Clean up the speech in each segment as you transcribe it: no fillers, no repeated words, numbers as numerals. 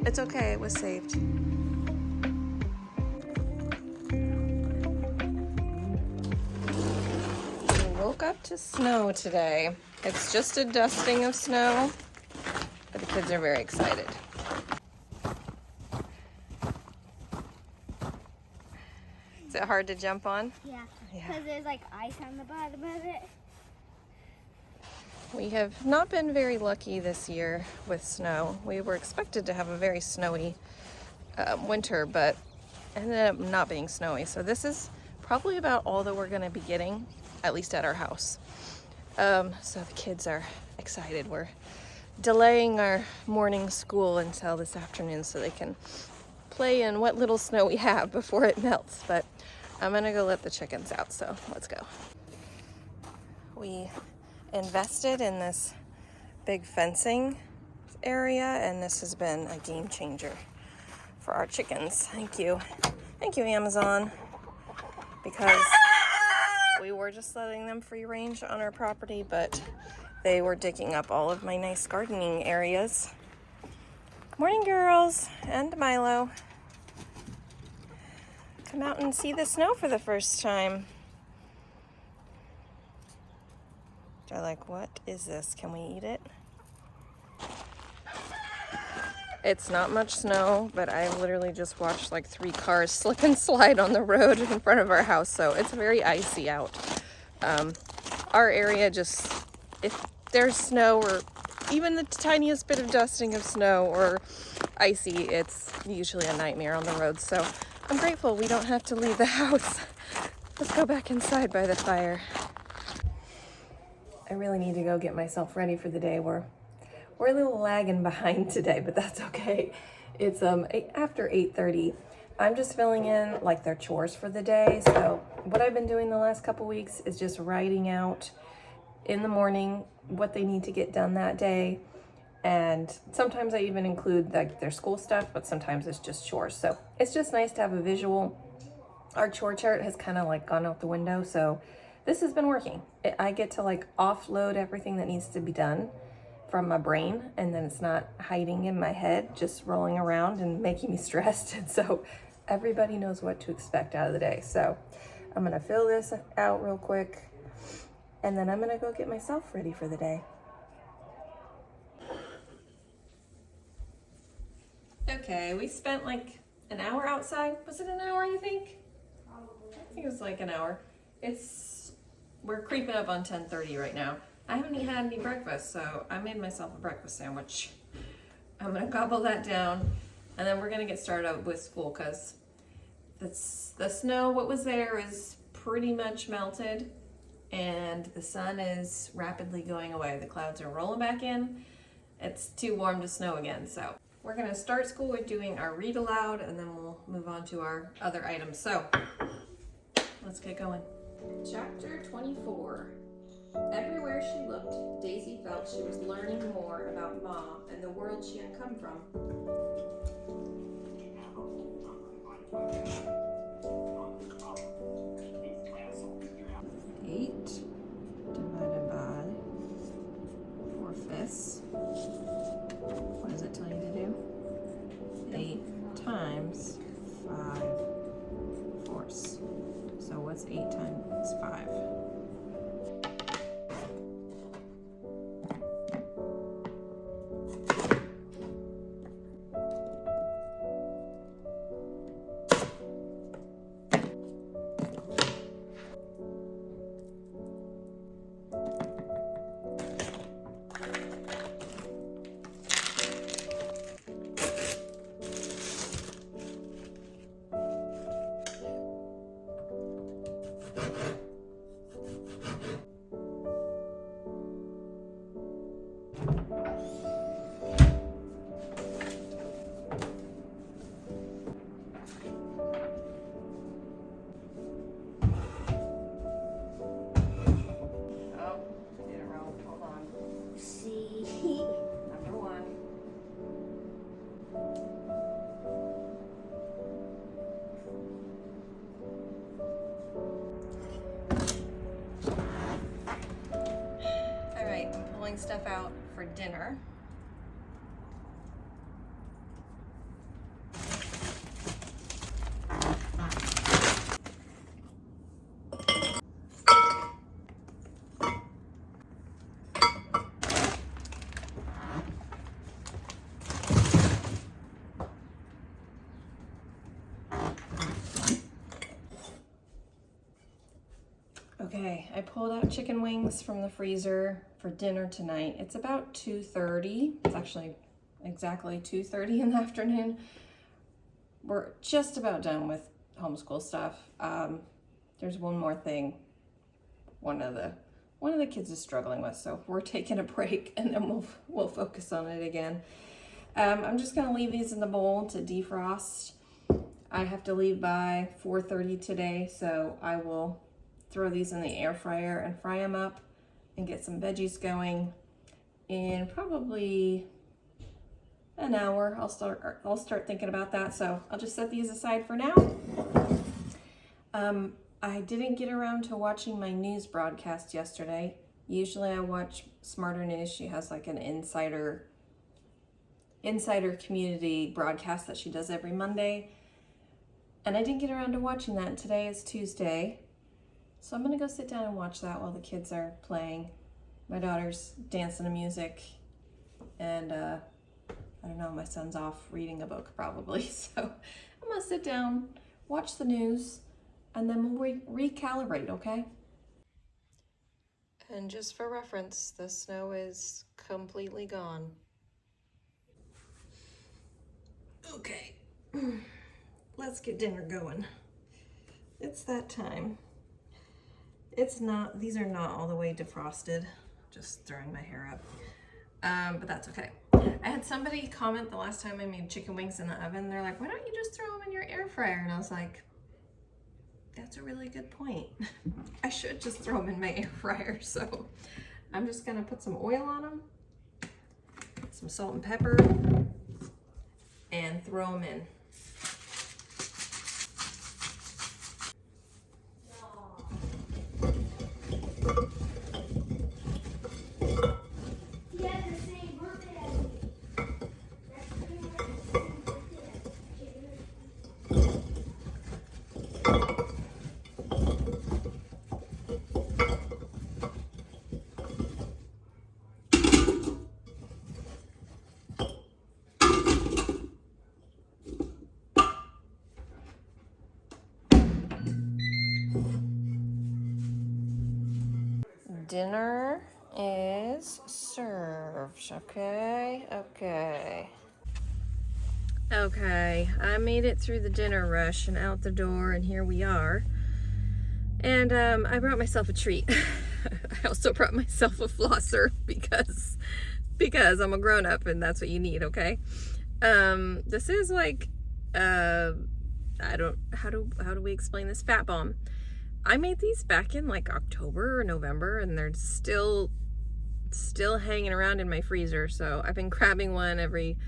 It's okay, it was saved. We woke up to snow today. It's just a dusting of snow, but the kids are very excited. Is it hard to jump on? Yeah, because there's like ice on the bottom of it. We have not been very lucky this year with snow. We were expected to have a very snowy winter, but ended up not being snowy. So this is probably about all that we're going to be getting, at least at our house. So the kids are excited. We're delaying our morning school until this afternoon so they can play in what little snow we have before it melts. But I'm gonna go let the chickens out, so let's go. We invested in this big fencing area, and this has been a game changer for our chickens. Thank you, Amazon, because we were just letting them free range on our property, but they were digging up all of my nice gardening areas. Good morning, girls, and Milo. Come out and see the snow for the first time. They're like, what is this? Can we eat it? It's not much snow, but I literally just watched like 3 cars slip and slide on the road in front of our house, so it's very icy out. Our area just, if there's snow or even the tiniest bit of dusting of snow or icy, it's usually a nightmare on the road. So I'm grateful we don't have to leave the house. Let's go back inside by the fire. I really need to go get myself ready for the day. We're a little lagging behind today, but that's okay. It's after 8:30. I'm just filling in like their chores for the day. So what I've been doing the last couple weeks is just writing out in the morning what they need to get done that day. And sometimes I even include like their school stuff, but sometimes it's just chores. So it's just nice to have a visual. Our chore chart has kind of like gone out the window. So this has been working. I get to like offload everything that needs to be done from my brain, and then it's not hiding in my head, just rolling around and making me stressed. And so everybody knows what to expect out of the day. So I'm gonna fill this out real quick, and then I'm gonna go get myself ready for the day. Okay, we spent like an hour outside. Was it an hour, you think? Probably. I think it was like an hour. We're creeping up on 10:30 right now. I haven't had any breakfast, so I made myself a breakfast sandwich. I'm gonna gobble that down, and then we're gonna get started with school, because the snow, what was there, is pretty much melted, and the sun is rapidly going away. The clouds are rolling back in. It's too warm to snow again, so we're gonna start school with doing our read aloud, and then we'll move on to our other items. So let's get going. Chapter 24. Everywhere she looked, Daisy felt she was learning more about Ma and the world she had come from. Eight divided by 4/5. What does it tell you to do? 8 times 5/4. So what's 8 times 5? Stuff out for dinner. Okay, I pulled out chicken wings from the freezer for dinner tonight. It's about 2:30. It's actually exactly 2:30 in the afternoon. We're just about done with homeschool stuff. There's one more thing one of the kids is struggling with, so we're taking a break and then we'll focus on it again. I'm just gonna leave these in the bowl to defrost. I have to leave by 4:30 today, so I will throw these in the air fryer and fry them up and get some veggies going in probably an hour. I'll start thinking about that, so I'll just set these aside for now. I didn't get around to watching my news broadcast yesterday. Usually I watch Smarter News. She has like an insider community broadcast that she does every Monday, and I didn't get around to watching that. Today is Tuesday, so I'm gonna go sit down and watch that while the kids are playing. My daughter's dancing to music, and I don't know, my son's off reading a book probably. So I'm gonna sit down, watch the news, and then we'll recalibrate, okay? And just for reference, the snow is completely gone. Okay, let's get dinner going. It's that time. These are not all the way defrosted, just throwing my hair up, but that's okay. I had somebody comment the last time I made chicken wings in the oven. They're like, why don't you just throw them in your air fryer? And I was like, that's a really good point. I should just throw them in my air fryer. So I'm just gonna put some oil on them, some salt and pepper, and throw them in. Dinner is served, okay? Okay, I made it through the dinner rush and out the door, and here we are. And I brought myself a treat. I also brought myself a flosser because I'm a grown-up and that's what you need, okay? This is like, how do we explain this? Fat Bomb. I made these back in like October or November, and they're still hanging around in my freezer. So I've been grabbing one every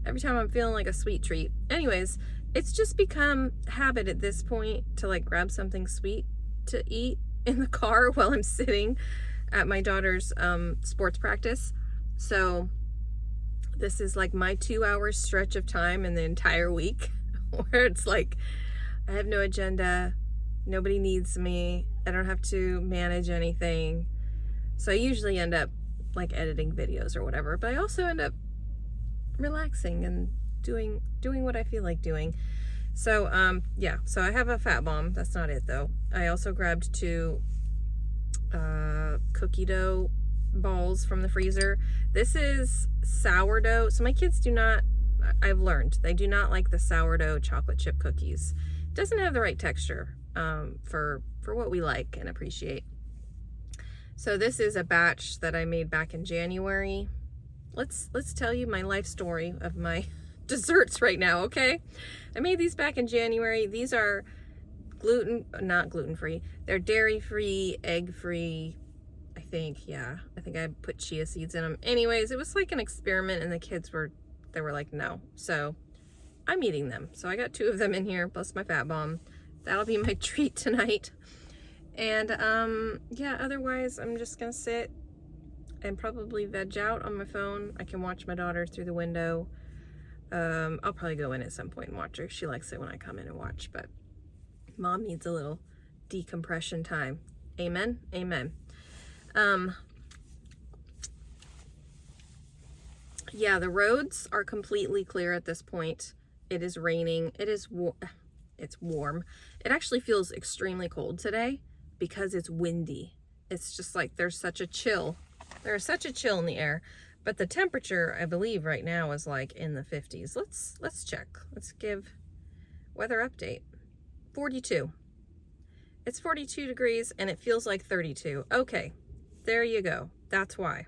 time I'm feeling like a sweet treat. Anyways, it's just become habit at this point to like grab something sweet to eat in the car while I'm sitting at my daughter's sports practice. So this is like my 2-hour stretch of time in the entire week where it's like I have no agenda. Nobody needs me. I don't have to manage anything. So I usually end up like editing videos or whatever, but I also end up relaxing and doing what I feel like doing. So yeah, so I have a Fat Bomb. That's not it though. I also grabbed 2 cookie dough balls from the freezer. This is sourdough. So my kids I've learned they do not like the sourdough chocolate chip cookies. It doesn't have the right texture for what we like and appreciate. So this is a batch that I made back in January. Let's tell you my life story of my desserts right now, okay? I made these back in January. These are not gluten-free. They're dairy-free, egg-free, I think, yeah. I think I put chia seeds in them. Anyways, it was like an experiment, and the kids were like, no. So I'm eating them. So I got 2 of them in here, plus my Fat Bomb. That'll be my treat tonight. And yeah, otherwise I'm just gonna sit and probably veg out on my phone. I can watch my daughter through the window. I'll probably go in at some point and watch her. She likes it when I come in and watch, but mom needs a little decompression time. Amen? Amen. Yeah, the roads are completely clear at this point. It is raining. It's warm. It actually feels extremely cold today, because it's windy. It's just like there's such a chill. There's such a chill in the air. But the temperature, I believe right now is like in the 50s. Let's check. Let's give weather update. 42. It's 42 degrees and it feels like 32. Okay, there you go. That's why.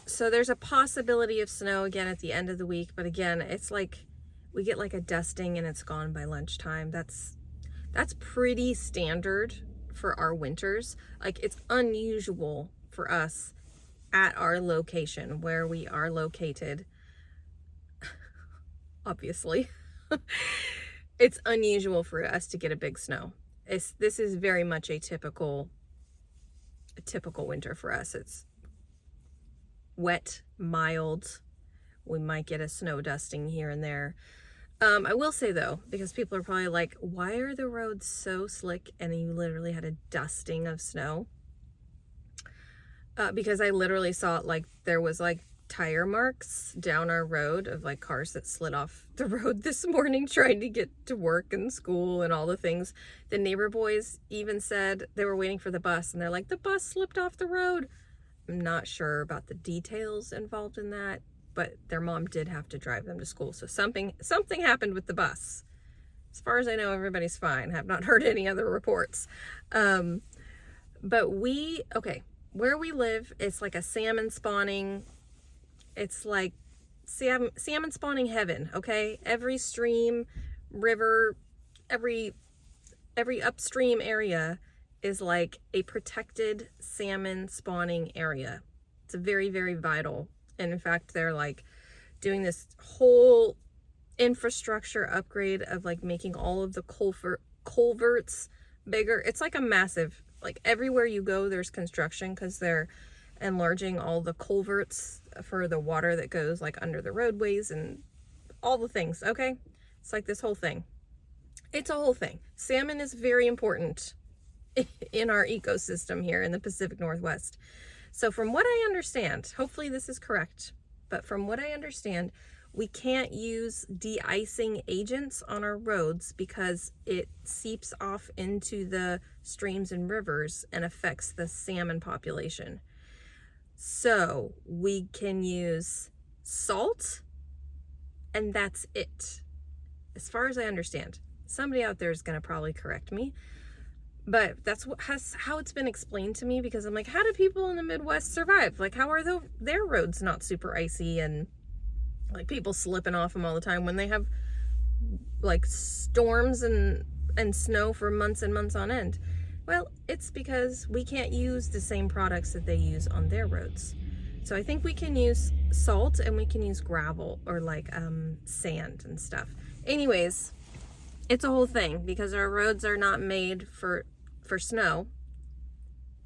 So there's a possibility of snow again at the end of the week, but again, it's like we get like a dusting and it's gone by lunchtime. That's pretty standard for our winters. Like, it's unusual for us at our location where we are located. Obviously. It's unusual for us to get a big snow. This is very much a typical winter for us. It's wet, mild. We might get a snow dusting here and there. I will say though, because people are probably like, why are the roads so slick and you literally had a dusting of snow? Because I literally saw it, like there was like tire marks down our road of like cars that slid off the road this morning trying to get to work and school and all the things. The neighbor boys even said they were waiting for the bus and they're like, the bus slipped off the road. I'm not sure about the details involved in that, but their mom did have to drive them to school. So something happened with the bus. As far as I know, everybody's fine. Have not heard any other reports. But where we live, it's like a salmon spawning. It's like salmon spawning heaven, okay? Every stream, river, every upstream area is like a protected salmon spawning area. It's a very, very vital. And in fact, they're like doing this whole infrastructure upgrade of like making all of the culverts bigger. It's like a massive, like everywhere you go, there's construction because they're enlarging all the culverts for the water that goes like under the roadways and all the things, okay? It's like this whole thing. It's a whole thing. Salmon is very important in our ecosystem here in the Pacific Northwest. So from what I understand, hopefully this is correct, but from what I understand, we can't use de-icing agents on our roads because it seeps off into the streams and rivers and affects the salmon population. So we can use salt, and that's it. As far as I understand. Somebody out there is going to probably correct me, but that's how it's been explained to me, because I'm like, how do people in the Midwest survive? Like, how are their roads not super icy and like people slipping off them all the time when they have like storms and snow for months and months on end? Well, it's because we can't use the same products that they use on their roads. So I think we can use salt and we can use gravel or like sand and stuff. Anyways, it's a whole thing because our roads are not made for snow,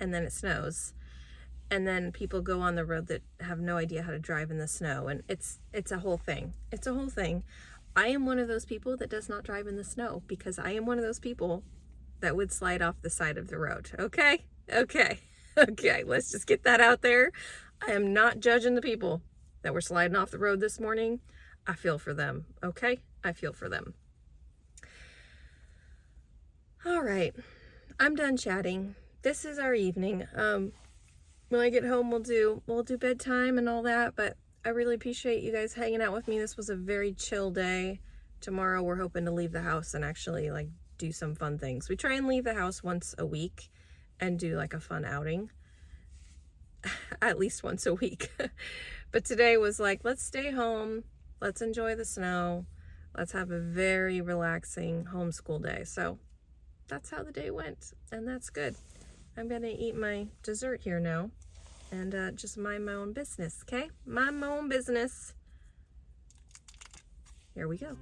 and then it snows, and then people go on the road that have no idea how to drive in the snow, and it's a whole thing. It's a whole thing. I am one of those people that does not drive in the snow because I am one of those people that would slide off the side of the road. Okay, let's just get that out there. I am not judging the people that were sliding off the road this morning. I feel for them, okay? I feel for them. All right, I'm done chatting. This is our evening. When I get home, we'll do bedtime and all that, but I really appreciate you guys hanging out with me. This was a very chill day. Tomorrow we're hoping to leave the house and actually like do some fun things. We try and leave the house once a week and do like a fun outing. At least once a week. But today was like, let's stay home. Let's enjoy the snow. Let's have a very relaxing homeschool day. So that's how the day went, and that's good. I'm gonna eat my dessert here now and just mind my own business, okay? Mind my own business. Here we go.